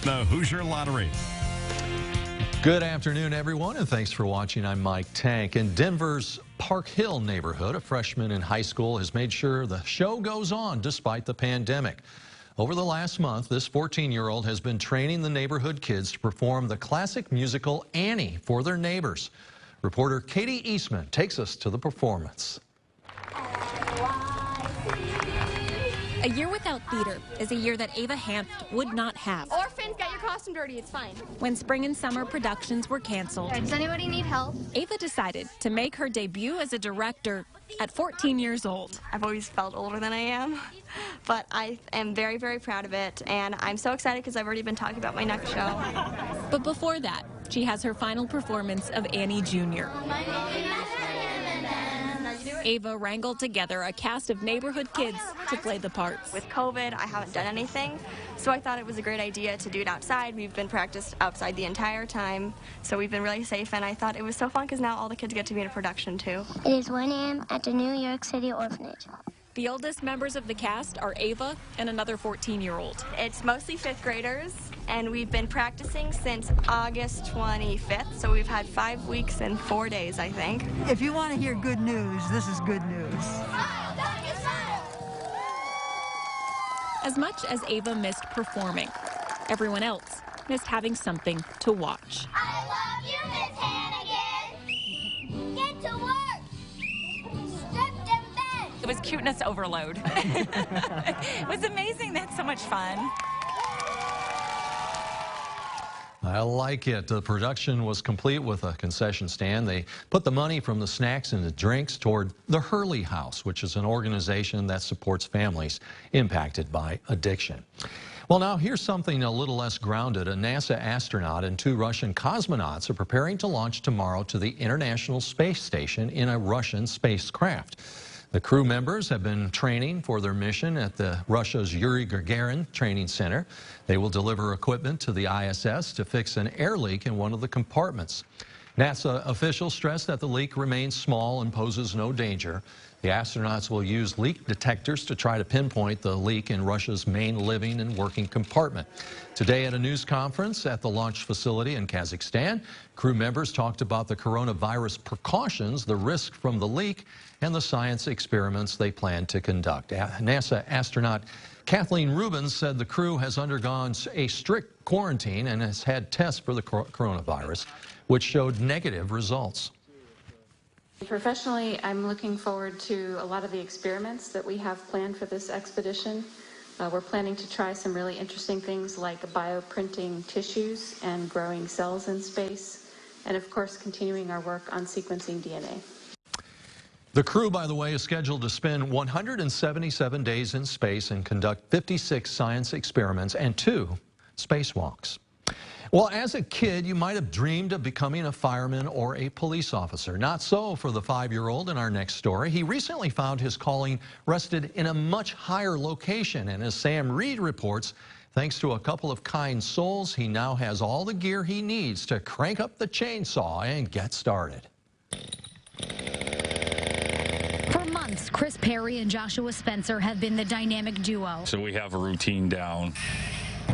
time. The Hoosier Lottery. Good afternoon, everyone, and thanks for watching. I'm Mike Tank. In Denver's Park Hill neighborhood, a freshman in high school has made sure the show goes on despite the pandemic. Over the last month, this 14-year-old has been training the neighborhood kids to perform the classic musical Annie for their neighbors. Reporter Katie Eastman takes us to the performance. A year without theater is a year that Ava Hanft would not have. Orphans, get your costume dirty, it's fine. When spring and summer productions were canceled, Does anybody need help? Ava decided to make her debut as a director at 14 years old. I've always felt older than I am, but I am very, very proud of it, and I'm so excited because I've already been talking about my next show. But before that, she has her final performance of Annie Jr. Ava wrangled together a cast of neighborhood kids to play the parts. With COVID, I haven't done anything, so I thought it was a great idea to do it outside. We've been practiced outside the entire time, so we've been really safe, and I thought it was so fun because now all the kids get to be in a production too. It is 1 a.m. at the New York City Orphanage. The oldest members of the cast are Ava and another 14-year-old. It's mostly 5th graders, and we've been practicing since August 25th, so we've had 5 weeks and 4 days, I think. If you want to hear good news, this is good news. As much as Ava missed performing, everyone else missed having something to watch. I love you, Miss Hannigan. Get to work. Strip them bed. It was cuteness overload. It was amazing. They had so much fun. I like it. The production was complete with a concession stand. They put the money from the snacks and the drinks toward the Hurley House, which is an organization that supports families impacted by addiction. Well, now here's something a little less grounded. A NASA astronaut and 2 Russian cosmonauts are preparing to launch tomorrow to the International Space Station in a Russian spacecraft. The crew members have been training for their mission at Russia's Yuri Gagarin Training Center. They will deliver equipment to the ISS to fix an air leak in one of the compartments. NASA officials stress that the leak remains small and poses no danger. The astronauts will use leak detectors to try to pinpoint the leak in Russia's main living and working compartment. Today at a news conference at the launch facility in Kazakhstan, crew members talked about the coronavirus precautions, the risk from the leak, and the science experiments they plan to conduct. NASA astronaut Kathleen Rubins said the crew has undergone a strict quarantine and has had tests for the coronavirus, which showed negative results. Professionally, I'm looking forward to a lot of the experiments that we have planned for this expedition. We're planning to try some really interesting things like bioprinting tissues and growing cells in space, and of course continuing our work on sequencing DNA. The crew, by the way, is scheduled to spend 177 days in space and conduct 56 science experiments and 2 spacewalks. Well, as a kid, you might have dreamed of becoming a fireman or a police officer. Not so for the 5-year-old in our next story. He recently found his calling rested in a much higher location. And as Sam Reed reports, thanks to a couple of kind souls, he now has all the gear he needs to crank up the chainsaw and get started. For months, Chris Perry and Joshua Spencer have been the dynamic duo. So we have a routine down.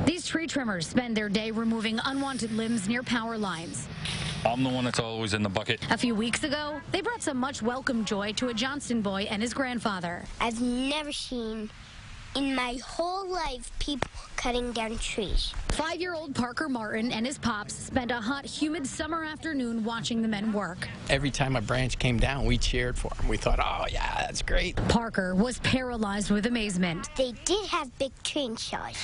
These tree trimmers spend their day removing unwanted limbs near power lines. I'm the one that's always in the bucket. A few weeks ago, they brought some much welcome joy to a Johnston boy and his grandfather. I've never seen in my whole life people cutting down trees. 5-year-old Parker Martin and his pops spent a hot, humid summer afternoon watching the men work. Every time a branch came down, we cheered for him. We thought, oh, yeah, that's great. Parker was paralyzed with amazement. They did have big chainsaws.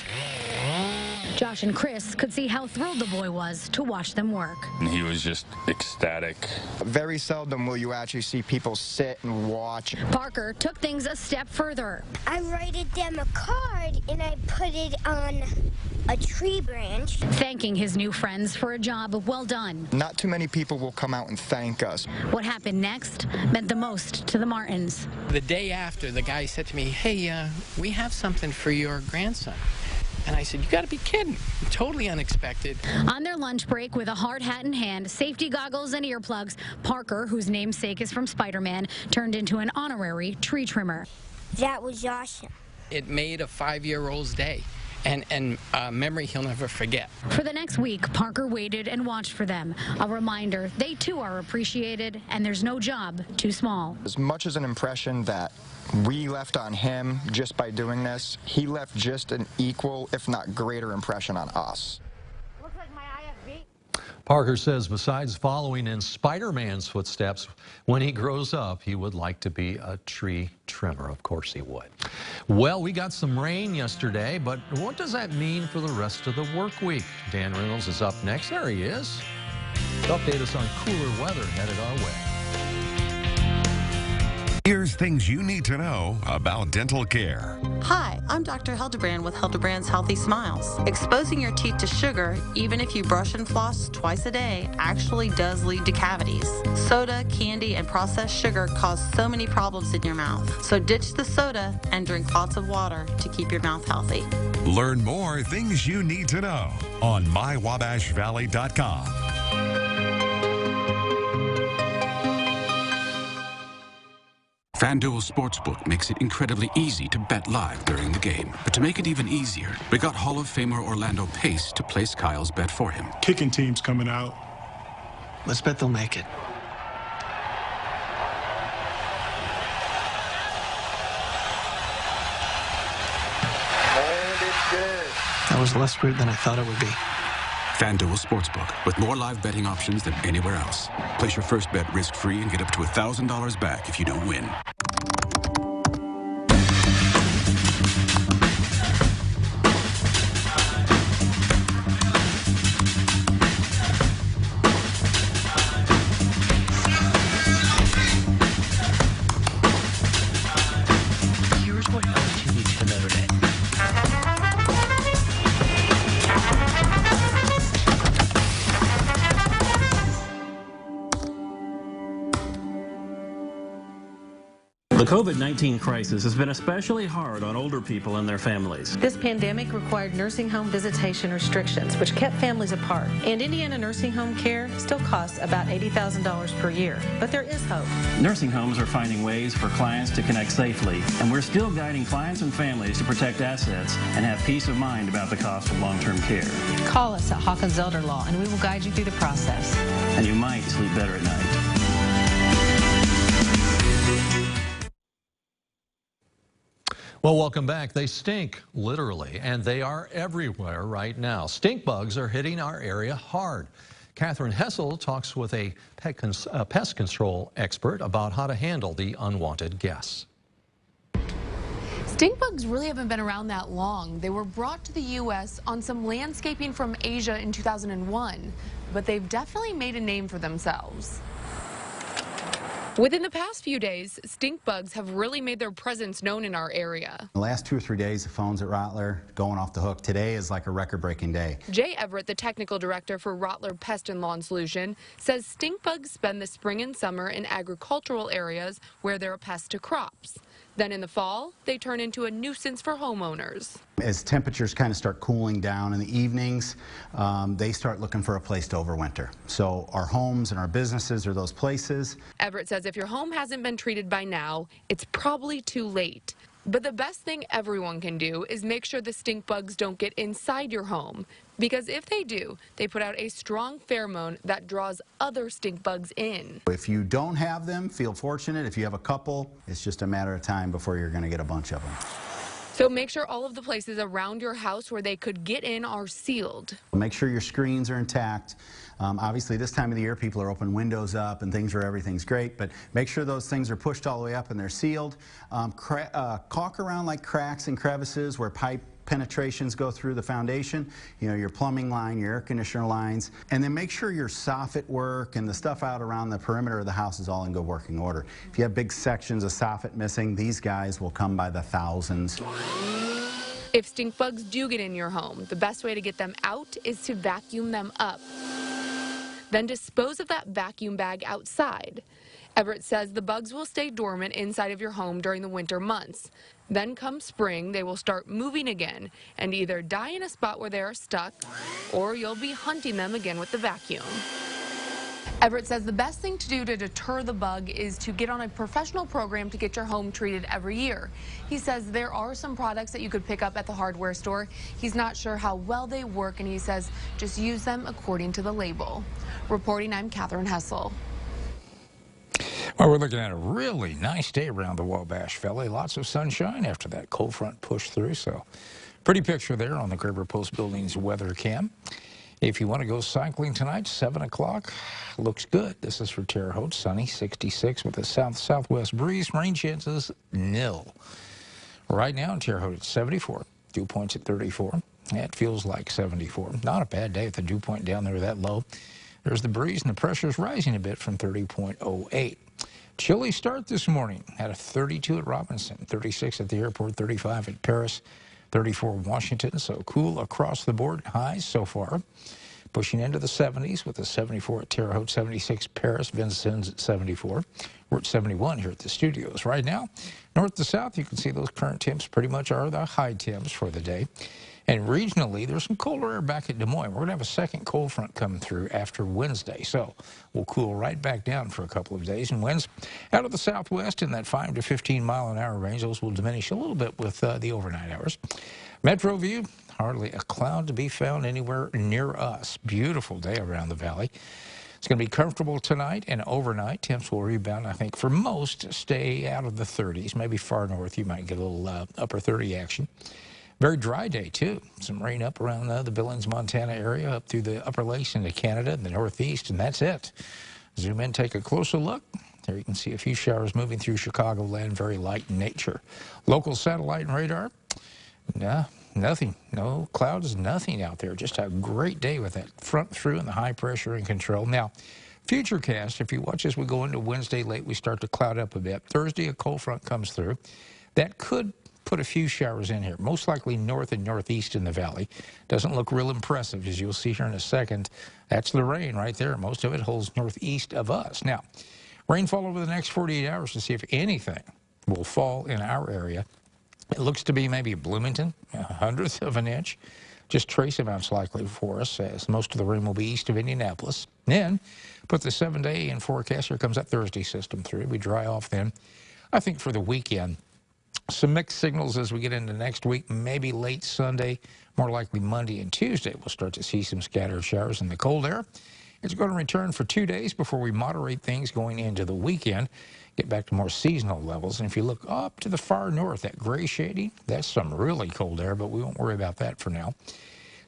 Josh and Chris could see how thrilled the boy was to watch them work. And he was just ecstatic. Very seldom will you actually see people sit and watch. Parker took things a step further. I wrote them a card and I put it on a tree branch. Thanking his new friends for a job well done. Not too many people will come out and thank us. What happened next meant the most to the Martins. The day after, the guy said to me, hey, we have something for your grandson. And I said, you got to be kidding. Totally unexpected. On their lunch break, with a hard hat in hand, safety goggles and earplugs, Parker, whose namesake is from Spider-Man, turned into an honorary tree trimmer. That was awesome. It made a 5-year-old's day. and a memory he'll never forget. For the next week, Parker waited and watched for them. A reminder, they too are appreciated, and there's no job too small. As much as an impression that we left on him just by doing this, he left just an equal, if not greater, impression on us. Parker says besides following in Spider-Man's footsteps, when he grows up, he would like to be a tree trimmer. Of course he would. Well, we got some rain yesterday, but what does that mean for the rest of the work week? Dan Reynolds is up next. There he is. To update us on cooler weather headed our way. Here's things you need to know about dental care. Hi, I'm Dr. Hildebrand with Hildebrand's Healthy Smiles. Exposing your teeth to sugar, even if you brush and floss twice a day, actually does lead to cavities. Soda, candy, and processed sugar cause so many problems in your mouth. So ditch the soda and drink lots of water to keep your mouth healthy. Learn more things you need to know on mywabashvalley.com. FanDuel Sportsbook makes it incredibly easy to bet live during the game. But to make it even easier, we got Hall of Famer Orlando Pace to place Kyle's bet for him. Kicking team's coming out. Let's bet they'll make it. And it's good. That was less fruit than I thought it would be. FanDuel Sportsbook, with more live betting options than anywhere else. Place your first bet risk-free and get up to $1,000 back if you don't win. Here's what else you need to know today. The COVID-19 crisis has been especially hard on older people and their families. This pandemic required nursing home visitation restrictions, which kept families apart. And Indiana nursing home care still costs about $80,000 per year. But there is hope. Nursing homes are finding ways for clients to connect safely, and we're still guiding clients and families to protect assets and have peace of mind about the cost of long-term care. Call us at Hawkins Elder Law, and we will guide you through the process. And you might sleep better at night. Well, welcome back. They stink, literally, and they are everywhere right now. Stink bugs are hitting our area hard. Catherine Hessel talks with a pest control expert about how to handle the unwanted guests. Stink bugs really haven't been around that long. They were brought to the U.S. on some landscaping from Asia in 2001, but they've definitely made a name for themselves. Within the past few days, stink bugs have really made their presence known in our area. The last 2 or 3 days, the phones at Rottler going off the hook. Today is like a record-breaking day. Jay Everett, the technical director for Rottler Pest and Lawn Solution, says stink bugs spend the spring and summer in agricultural areas where they're a pest to crops. Then in the fall, they turn into a nuisance for homeowners. As temperatures kind of start cooling down in the evenings, they start looking for a place to overwinter. So our homes and our businesses are those places. Everett says if your home hasn't been treated by now, it's probably too late. But the best thing everyone can do is make sure the stink bugs don't get inside your home. Because if they do, they put out a strong pheromone that draws other stink bugs in. If you don't have them, feel fortunate. If you have a couple, it's just a matter of time before you're going to get a bunch of them. So make sure all of the places around your house where they could get in are sealed. Make sure your screens are intact. Obviously, this time of the year, people are opening windows up and things where everything's great, but make sure those things are pushed all the way up and they're sealed. Caulk around like cracks and crevices where pipe penetrations go through the foundation, you know, your plumbing line, your air conditioner lines, and then make sure your soffit work and the stuff out around the perimeter of the house is all in good working order. If you have big sections of soffit missing, these guys will come by the thousands. If stink bugs do get in your home, the best way to get them out is to vacuum them up. Then dispose of that vacuum bag outside. Everett says the bugs will stay dormant inside of your home during the winter months. Then come spring, they will start moving again and either die in a spot where they are stuck, or you'll be hunting them again with the vacuum. Everett says the best thing to do to deter the bug is to get on a professional program to get your home treated every year. He says there are some products that you could pick up at the hardware store. He's not sure how well they work, and he says just use them according to the label. Reporting, I'm Catherine Hessel. Well, we're looking at a really nice day around the Wabash Valley. Lots of sunshine after that cold front pushed through, so pretty picture there on the Graber Post Building's weather cam. If you want to go cycling tonight, 7 o'clock, looks good. This is for Terre Haute, sunny, 66 with a south-southwest breeze. Rain chances, nil. Right now in Terre Haute, it's 74. Dew point's at 34. It feels like 74. Not a bad day with the dew point down there that low. There's the breeze, and the pressure's rising a bit from 30.08. Chilly start this morning. Had a 32 at Robinson, 36 at the airport, 35 at Paris, 34 Washington, so cool across the board. Highs so far. Pushing into the 70s with a 74 at Terre Haute, 76 Paris, Vincennes at 74. We're at 71 here at the studios. Right now, north to south, you can see those current temps pretty much are the high temps for the day. And regionally, there's some colder air back at Des Moines. We're going to have a second cold front come through after Wednesday, so we'll cool right back down for a couple of days. And winds out of the southwest in that 5 to 15 mile an hour range. Those will diminish a little bit with the overnight hours. Metro view, hardly a cloud to be found anywhere near us. Beautiful day around the valley. It's going to be comfortable tonight and overnight. Temps will rebound, I think, for most, stay out of the 30s. Maybe far north, you might get a little upper 30 action. Very dry day, too. Some rain up around the Billings, Montana area, up through the upper lakes into Canada and the northeast, and that's it. Zoom in, take a closer look. There you can see a few showers moving through Chicagoland, very light in nature. Local satellite and radar, nah, nothing. No clouds, nothing out there. Just a great day with that front through and the high pressure in control. Now, futurecast, if you watch as we go into Wednesday late, we start to cloud up a bit. Thursday, a cold front comes through. That could put a few showers in here, most likely north and northeast in the valley. Doesn't look real impressive, as you'll see here in a second. That's the rain right there. Most of it holds northeast of us. Now, rainfall over the next 48 hours to see if anything will fall in our area. It looks to be maybe Bloomington, 1/100 of an inch. Just trace amounts likely for us, as most of the rain will be east of Indianapolis. Then, put the 7-day in forecast. Here comes that Thursday system through. We dry off then. I think for the weekend, some mixed signals as we get into next week, maybe late Sunday, more likely Monday and Tuesday. We'll start to see some scattered showers in the cold air. It's going to return for 2 days before we moderate things going into the weekend, get back to more seasonal levels. And if you look up to the far north, that gray shading, that's some really cold air, but we won't worry about that for now.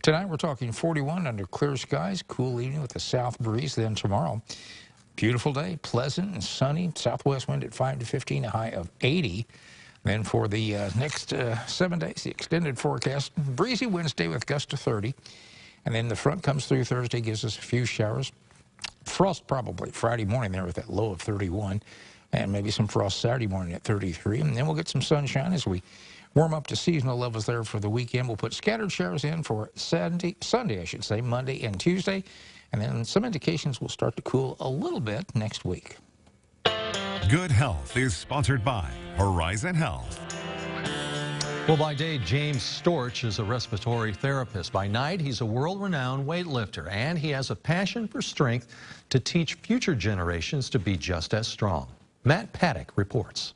Tonight we're talking 41 under clear skies, cool evening with a south breeze. Then tomorrow, beautiful day, pleasant and sunny, southwest wind at 5 to 15, a high of 80. Then for the next 7 days, the extended forecast, breezy Wednesday with gusts to 30. And then the front comes through Thursday, gives us a few showers. Frost probably Friday morning there with that low of 31. And maybe some frost Saturday morning at 33. And then we'll get some sunshine as we warm up to seasonal levels there for the weekend. We'll put scattered showers in for Sunday, Monday and Tuesday. And then some indications will start to cool a little bit next week. Good Health is sponsored by Horizon Health. Well, by day, James Storch is a respiratory therapist. By night, he's a world-renowned weightlifter, and he has a passion for strength to teach future generations to be just as strong. Matt Paddock reports.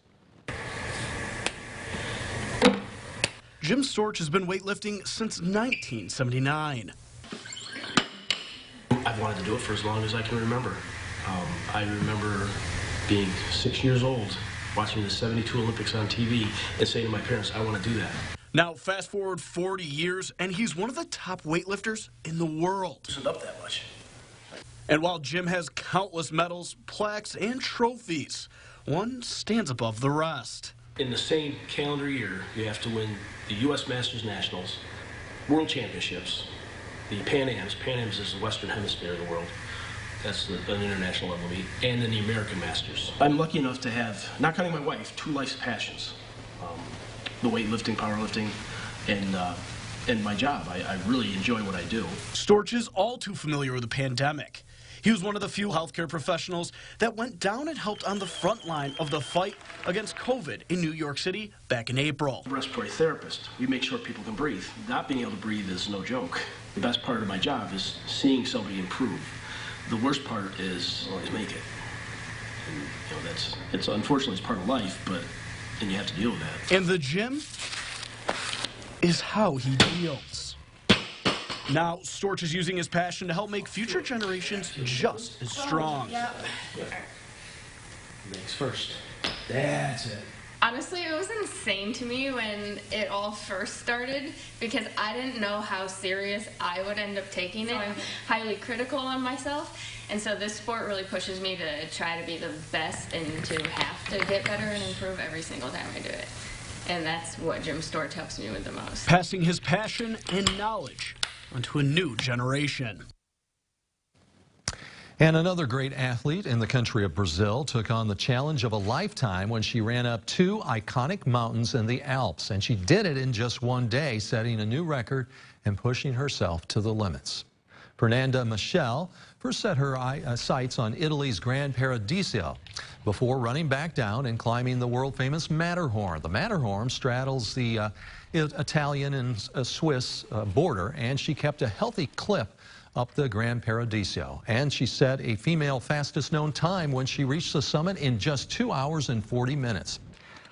Jim Storch has been weightlifting since 1979. I've wanted to do it for as long as I can remember. I remember being 6 years old, watching the 72 Olympics on TV and saying to my parents, I want to do that. Now, fast forward 40 years, and he's one of the top weightlifters in the world. It isn't up that much. And while Jim has countless medals, plaques, and trophies, one stands above the rest. In the same calendar year, you have to win the U.S. Masters Nationals, World Championships, the Pan Ams. Pan Ams is the Western Hemisphere of the world. That's an international level meet, and then the American Masters. I'm lucky enough to have, not counting my wife, 2 life's passions. The weightlifting, powerlifting, and my job. I really enjoy what I do. Storch is all too familiar with the pandemic. He was one of the few healthcare professionals that went down and helped on the front line of the fight against COVID in New York City back in April. Respiratory therapist, we make sure people can breathe. Not being able to breathe is no joke. The best part of my job is seeing somebody improve. The worst part is always make it. And, you know, it's unfortunately it's part of life, but then you have to deal with that. And the gym is how he deals. Now, Storch is using his passion to help make future generations just as strong. Legs first. That's it. Honestly, it was insane to me when it all first started because I didn't know how serious I would end up taking it. I'm highly critical on myself, and so this sport really pushes me to try to be the best and to have to get better and improve every single time I do it. And that's what Jim Storch helps me with the most. Passing his passion and knowledge onto a new generation. And another great athlete in the country of Brazil took on the challenge of a lifetime when she ran up 2 iconic mountains in the Alps. And she did it in just one day, setting a new record and pushing herself to the limits. Fernanda Michel first set her sights on Italy's Gran Paradiso before running back down and climbing the world-famous Matterhorn. The Matterhorn straddles the Italian and Swiss border, and she kept a healthy clip up the Gran Paradiso. And she set a female fastest known time when she reached the summit in just 2 hours and 40 minutes.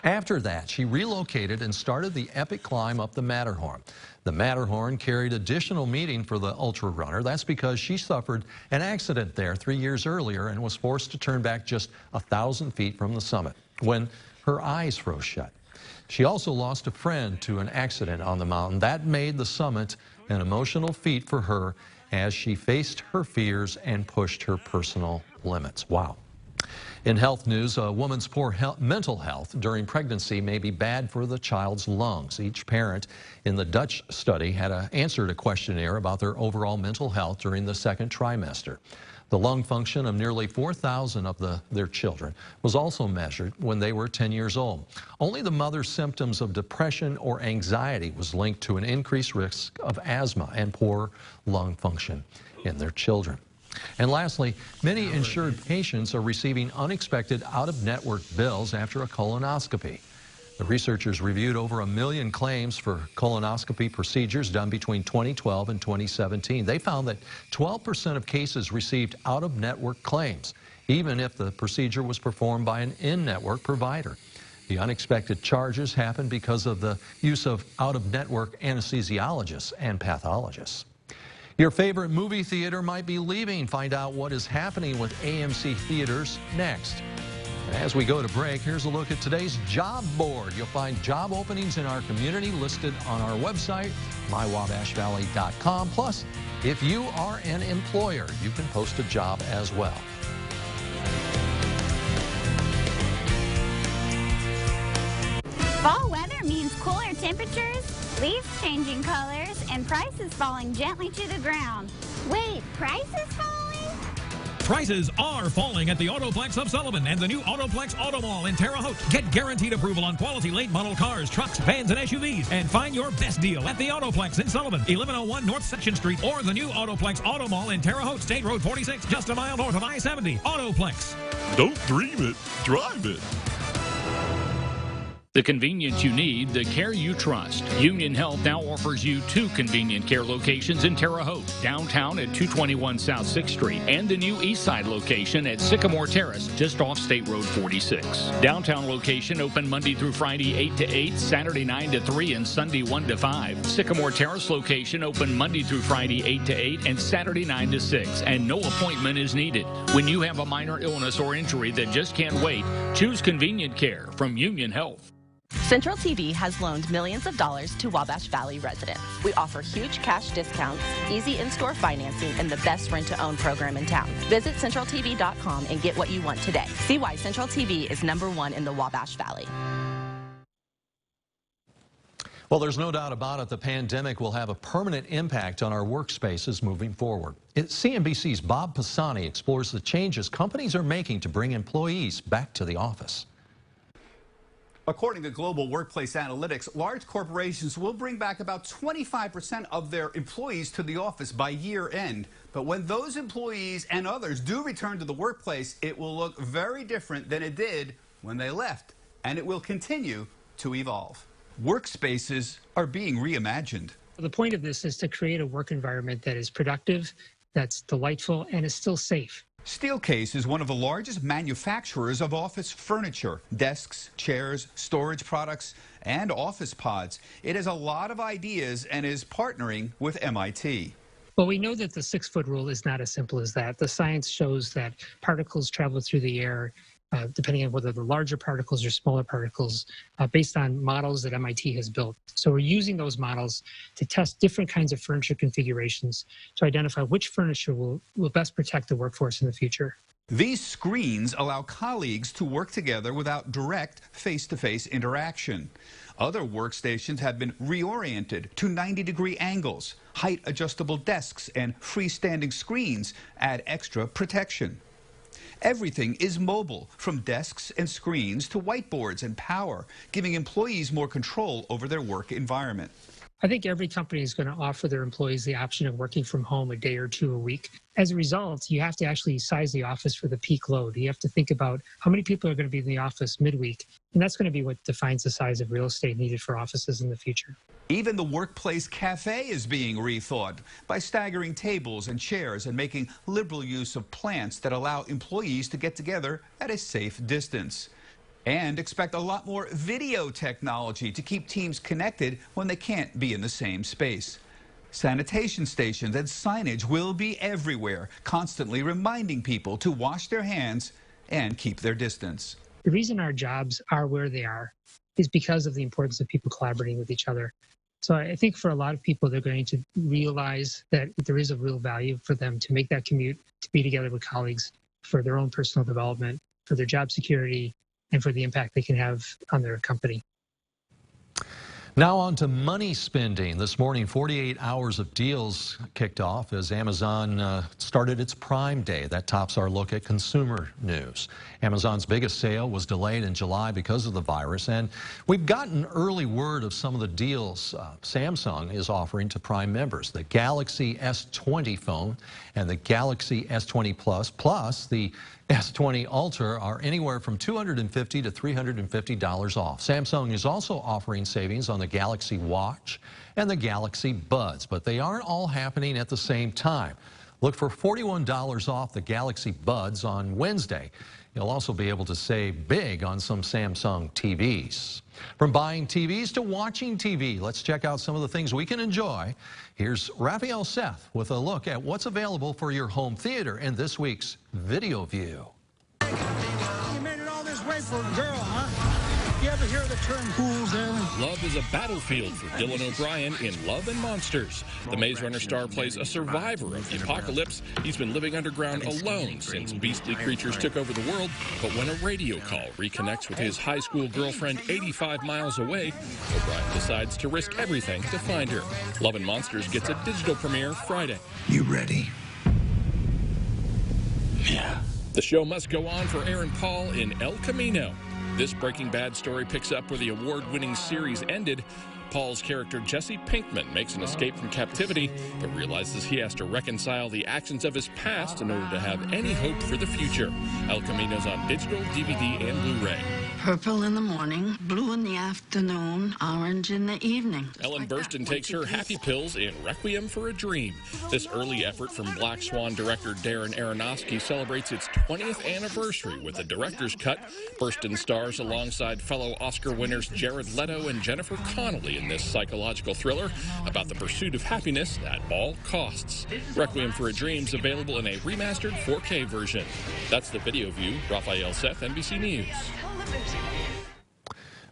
After that, she relocated and started the epic climb up the Matterhorn. The Matterhorn carried additional meaning for the ultra runner. That's because she suffered an accident there 3 years earlier and was forced to turn back just 1,000 feet from the summit when her eyes froze shut. She also lost a friend to an accident on the mountain. That made the summit an emotional feat for her as she faced her fears and pushed her personal limits. Wow. In health news, a woman's poor mental health during pregnancy may be bad for the child's lungs. Each parent in the Dutch study had answered a questionnaire about their overall mental health during the second trimester. The lung function of nearly 4,000 of their children was also measured when they were 10 years old. Only the mother's symptoms of depression or anxiety was linked to an increased risk of asthma and poor lung function in their children. And lastly, many insured patients are receiving unexpected out-of-network bills after a colonoscopy. The researchers reviewed over 1 million claims for colonoscopy procedures done between 2012 and 2017. They found that 12% of cases received out-of-network claims, even if the procedure was performed by an in-network provider. The unexpected charges happened because of the use of out-of-network anesthesiologists and pathologists. Your favorite movie theater might be leaving. Find out what is happening with AMC Theaters next. As we go to break, here's a look at today's job board. You'll find job openings in our community listed on our website, mywabashvalley.com. Plus, if you are an employer, you can post a job as well. Fall weather means cooler temperatures, leaves changing colors, and prices falling gently to the ground. Wait, prices falling? Prices are falling at the Autoplex of Sullivan and the new Autoplex Auto Mall in Terre Haute. Get guaranteed approval on quality late model cars, trucks, vans, and SUVs. And find your best deal at the Autoplex in Sullivan, 1101 North Section Street, or the new Autoplex Auto Mall in Terre Haute, State Road 46, just a mile north of I-70. Autoplex. Don't dream it, drive it. The convenience you need, the care you trust. Union Health now offers you 2 convenient care locations in Terre Haute, downtown at 221 South 6th Street, and the new East Side location at Sycamore Terrace, just off State Road 46. Downtown location open Monday through Friday 8 to 8, Saturday 9 to 3, and Sunday 1 to 5. Sycamore Terrace location open Monday through Friday 8 to 8 and Saturday 9 to 6, and no appointment is needed. When you have a minor illness or injury that just can't wait, choose convenient care from Union Health. Central TV has loaned millions of dollars to Wabash Valley residents. We offer huge cash discounts, easy in-store financing, and the best rent-to-own program in town. Visit CentralTV.com and get what you want today. See why Central TV is #1 in the Wabash Valley. Well, there's no doubt about it, the pandemic will have a permanent impact on our workspaces moving forward. CNBC's Bob Pisani explores the changes companies are making to bring employees back to the office. According to Global Workplace Analytics, large corporations will bring back about 25% of their employees to the office by year end. But when those employees and others do return to the workplace, it will look very different than it did when they left, and it will continue to evolve. Workspaces are being reimagined. The point of this is to create a work environment that is productive that's delightful and is still safe. Steelcase is one of the largest manufacturers of office furniture, desks, chairs, storage products, and office pods. It has a lot of ideas and is partnering with MIT. Well, we know that the 6-foot rule is not as simple as that. The science shows that particles travel through the air, depending on whether the larger particles or smaller particles, based on models that MIT has built. So we're using those models to test different kinds of furniture configurations to identify which furniture will best protect the workforce in the future. These screens allow colleagues to work together without direct face-to-face interaction. Other workstations have been reoriented to 90-degree angles. Height-adjustable desks and freestanding screens add extra protection. Everything is mobile, from desks and screens to whiteboards and power, giving employees more control over their work environment. I think every company is going to offer their employees the option of working from home a day or two a week. As a result, you have to actually size the office for the peak load. You have to think about how many people are going to be in the office midweek, and that's going to be what defines the size of real estate needed for offices in the future. Even the workplace cafe is being rethought by staggering tables and chairs and making liberal use of plants that allow employees to get together at a safe distance. And expect a lot more video technology to keep teams connected when they can't be in the same space. Sanitation stations and signage will be everywhere, constantly reminding people to wash their hands and keep their distance. The reason our jobs are where they are is because of the importance of people collaborating with each other. So I think for a lot of people, they're going to realize that there is a real value for them to make that commute, to be together with colleagues for their own personal development, for their job security, and for the impact they can have on their company. Now on to money spending. This morning, 48 hours of deals kicked off as Amazon started its Prime Day. That tops our look at consumer news. Amazon's biggest sale was delayed in July because of the virus, and we've gotten early word of some of the deals Samsung is offering to Prime members. The Galaxy S20 phone and the Galaxy S20 Plus the S20 Ultra are anywhere from $250 to $350 off. Samsung is also offering savings on the Galaxy Watch and the Galaxy Buds, but they aren't all happening at the same time. Look for $41 off the Galaxy Buds on Wednesday. You'll also be able to save big on some Samsung TVs. From buying TVs to watching TV, let's check out some of the things we can enjoy. Here's Raphael Seth with a look at what's available for your home theater in this week's Video View. You made it all this way for a girl, huh? You ever hear the term fool's errand? Love is a battlefield for Dylan O'Brien in Love and Monsters. The Maze Runner star plays a survivor of the apocalypse. He's been living underground alone since beastly creatures took over the world. But when a radio call reconnects with his high school girlfriend 85 miles away, O'Brien decides to risk everything to find her. Love and Monsters gets a digital premiere Friday. You ready? Yeah. The show must go on for Aaron Paul in El Camino. This Breaking Bad story picks up where the award-winning series ended. Paul's character Jesse Pinkman makes an escape from captivity, but realizes he has to reconcile the actions of his past in order to have any hope for the future. El Camino's on digital, DVD, and Blu-ray. Purple in the morning, blue in the afternoon, orange in the evening. Ellen Burstyn takes her happy pills in Requiem for a Dream. This early effort from Black Swan director Darren Aronofsky celebrates its 20th anniversary with a director's cut. Burstyn stars alongside fellow Oscar winners Jared Leto and Jennifer Connelly in this psychological thriller about the pursuit of happiness at all costs. Requiem for a Dream's available in a remastered 4K version. That's the Video View. Raphael Seth, NBC News.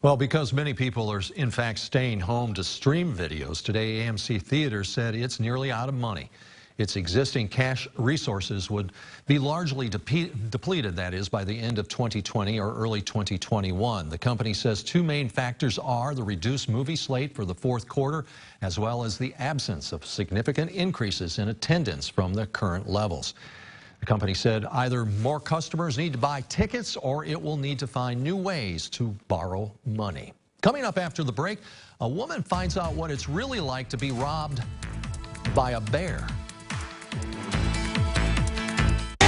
Well, because many people are in fact staying home to stream videos, today AMC Theaters said it's nearly out of money. Its existing cash resources would be largely depleted, that is, by the end of 2020 or early 2021. The company says two main factors are the reduced movie slate for the fourth quarter, as well as the absence of significant increases in attendance from the current levels. The company said either more customers need to buy tickets or it will need to find new ways to borrow money. Coming up after the break, a woman finds out what it's really like to be robbed by a bear.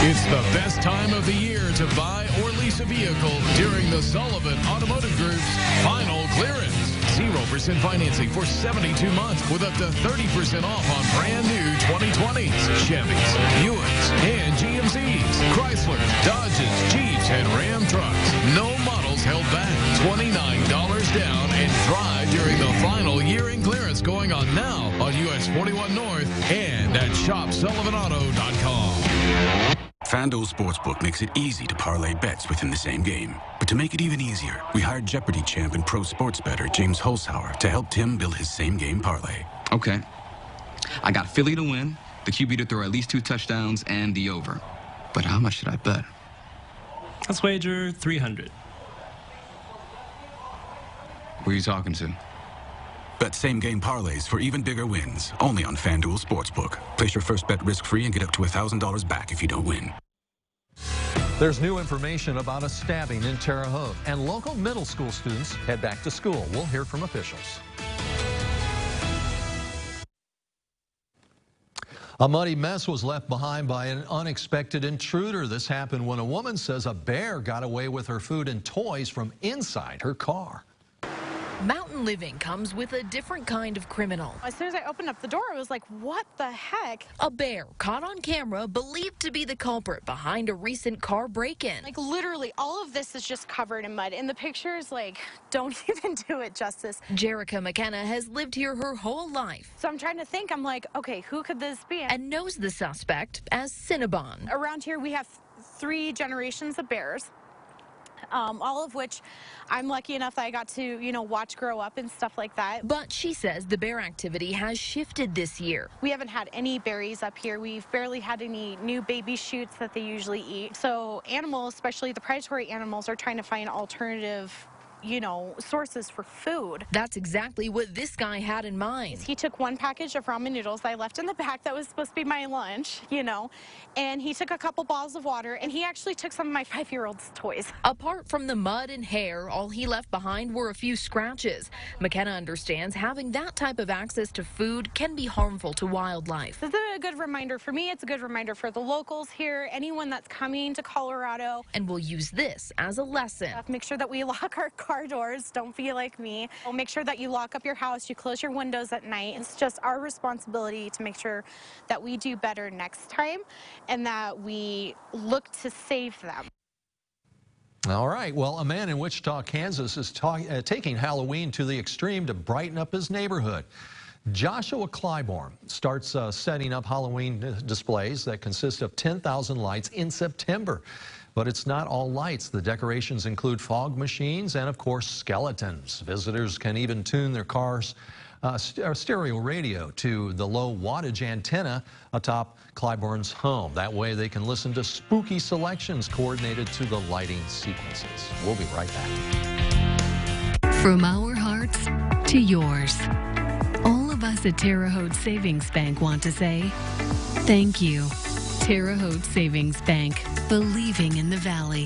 It's the best time of the year to buy or lease a vehicle during the Sullivan Automotive Group's final clearance. 0% financing for 72 months with up to 30% off on brand new 2020s, Chevys, Buicks, and GMCs, Chryslers, Dodges, Jeeps, and Ram trucks. No models held back. $29 down and drive during the final year-end clearance going on now on US 41 North and at shopsullivanauto.com. FanDuel Sportsbook makes it easy to parlay bets within the same game. But to make it even easier, we hired Jeopardy champ and pro sports bettor James Holzhauer to help Tim build his same-game parlay. Okay. I got Philly to win, the QB to throw at least 2 touchdowns, and the over. But how much should I bet? Let's wager 300. Who are you talking to? Bet same-game parlays for even bigger wins, only on FanDuel Sportsbook. Place your first bet risk-free and get up to $1,000 back if you don't win. There's new information about a stabbing in Terre Haute, and local middle school students head back to school. We'll hear from officials. A muddy mess was left behind by an unexpected intruder. This happened when a woman says a bear got away with her food and toys from inside her car. Mountain living comes with a different kind of criminal. As soon as I opened up the door, I was like, what the heck? A bear caught on camera, believed to be the culprit behind a recent car break-in. Like, literally, all of this is just covered in mud, and the pictures, like, don't even do it justice. Jerica McKenna has lived here her whole life. So I'm trying to think, I'm like, okay, who could this be? And knows the suspect as Cinnabon. Around here, we have 3 generations of bears. All of which I'm lucky enough that I got to, watch grow up and stuff like that. But she says the bear activity has shifted this year. We haven't had any berries up here. We've barely had any new baby shoots that they usually eat. So animals, especially the predatory animals, are trying to find alternative sources for food. That's exactly what this guy had in mind. He took 1 package of ramen noodles I left in the back that was supposed to be my lunch, and he took a couple bottles of water, and he actually took some of my 5-year-old's toys. Apart from the mud and hair, all he left behind were a few scratches. McKenna understands having that type of access to food can be harmful to wildlife. This is a good reminder for me. It's a good reminder for the locals here, anyone that's coming to Colorado. And we'll use this as a lesson. Make sure that we lock our car doors. Don't be like me. We'll make sure that you lock up your house, you close your windows at night. It's just our responsibility to make sure that we do better next time and that we look to save them. All right. Well, a man in Wichita, Kansas is taking Halloween to the extreme to brighten up his neighborhood. Joshua Clybourne starts setting up Halloween displays that consist of 10,000 lights in September. But it's not all lights. The decorations include fog machines and, of course, skeletons. Visitors can even tune their car's stereo radio to the low wattage antenna atop Clybourne's home. That way they can listen to spooky selections coordinated to the lighting sequences. We'll be right back. From our hearts to yours, all of us at Terre Haute Savings Bank want to say thank you. Terre Haute Savings Bank, believing in the Valley.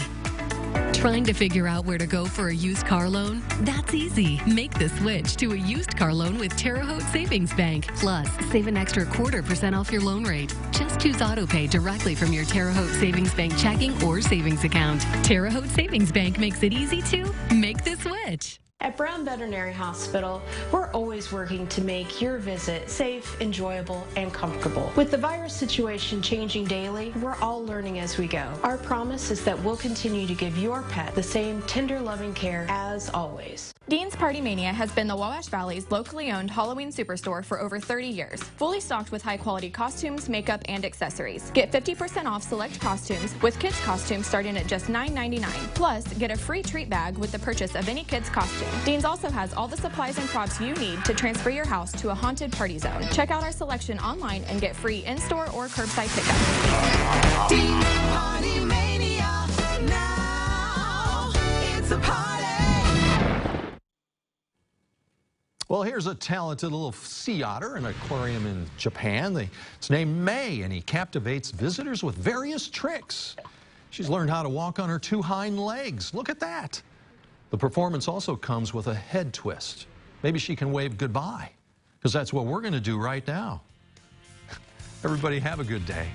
Trying to figure out where to go for a used car loan? That's easy. Make the switch to a used car loan with Terre Haute Savings Bank. Plus, save an extra 0.25% off your loan rate. Just choose AutoPay directly from your Terre Haute Savings Bank checking or savings account. Terre Haute Savings Bank makes it easy to make the switch. At Brown Veterinary Hospital, we're always working to make your visit safe, enjoyable, and comfortable. With the virus situation changing daily, we're all learning as we go. Our promise is that we'll continue to give your pet the same tender, loving care as always. Dean's Party Mania has been the Wabash Valley's locally owned Halloween superstore for over 30 years. Fully stocked with high-quality costumes, makeup, and accessories. Get 50% off select costumes, with kids' costumes starting at just $9.99. Plus, get a free treat bag with the purchase of any kid's costume. Dean's also has all the supplies and props you need to transfer your house to a haunted party zone. Check out our selection online and get free in-store or curbside pickup. Dean's Party Mania, now it's a party. Well, here's a talented little sea otter, an aquarium in Japan. It's named May, and he captivates visitors with various tricks. She's learned how to walk on her 2 hind legs. Look at that. The performance also comes with a head twist. Maybe she can wave goodbye, because that's what we're going to do right now. Everybody have a good day.